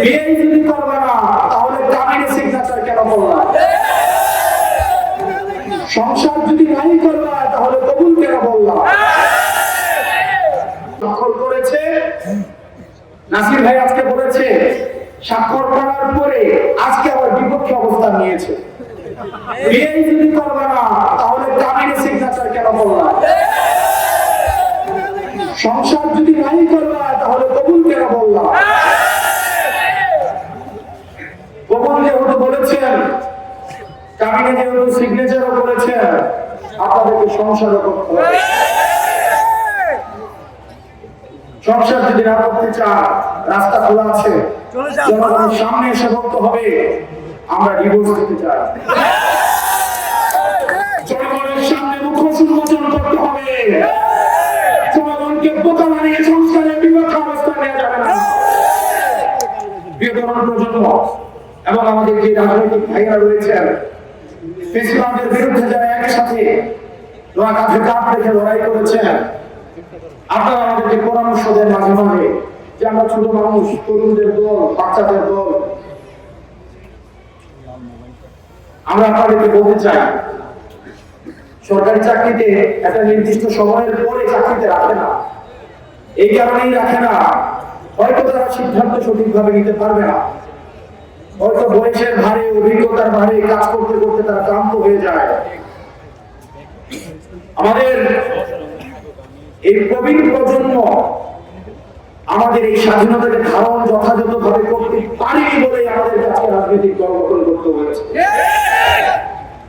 বিয়ে যদি করবে না তাহলে কাবিনে সিগনেচার কেন করলা? সংসার যদি নাই করবা তাহলে কবুল কেন বললা? স্বাক্ষর করেছে নাসির ভাই, আজকে বলেছে স্বাক্ষর করার পরে আজকে আবার বিপক্ষে অবস্থান নিয়েছে। বিয়ে যদি করবে না তাহলে কাবিনে সিগনেচার কেন করলা? সংসার যদি নাই করবা তাহলে কবুল কেন বললা? কবুল যেহেতু বলেছেন, কাবিনে যেহেতু সিগনেচারও করেছেন, আপনাদেরকে সংসারও করতে হবে। সংসার যদি না করতে চান, রাস্তা খোলা আছে, জনগণের সামনে এসে বলতে হবে আমরা ডিভোর্স দিতে চাই। জনগণের সামনে মুখ উন্মোচন করতে হবে। জনগণকে বোকা বানিয়ে সংস্কারের বিপক্ষে অবস্থান নেওয়া যাবে না। বিগত প্রজন্ম এবং আমাদের যে রাজনৈতিক ভাইয়েরা রয়েছেন, ফেসিবাদের বিরুদ্ধে যারা একসাথে কাঁধে কাঁধ রেখে লড়াই করেছেন, আপনারা আমাদেরকে পরামর্শ দেন মাঝে মাঝে যে আমরা ছোট মানুষ, তরুণদের দল, বাচ্চাদের দল, আমরা আপনাদেরকে বলতে চাই সরকারি চাকরিতে একটা নির্দিষ্ট সময়ের পরে চাকরিতে রাখে না। এই কারণেই রাখে না, হয়তো তারা সিদ্ধান্ত সঠিকভাবে নিতে পারবে না, হয়তো বয়সের ভারে, অভিজ্ঞতার ভারে কাজ করতে করতে তারা ক্লান্ত হয়ে যায়। আমাদের এই প্রবীণ প্রজন্ম আমাদের এই স্বাধীনতাকে ধারণ যথাযথভাবে করতে পারেনি বলেই আমাদের কাছে রাজনৈতিক দল গঠন করতে হয়েছে।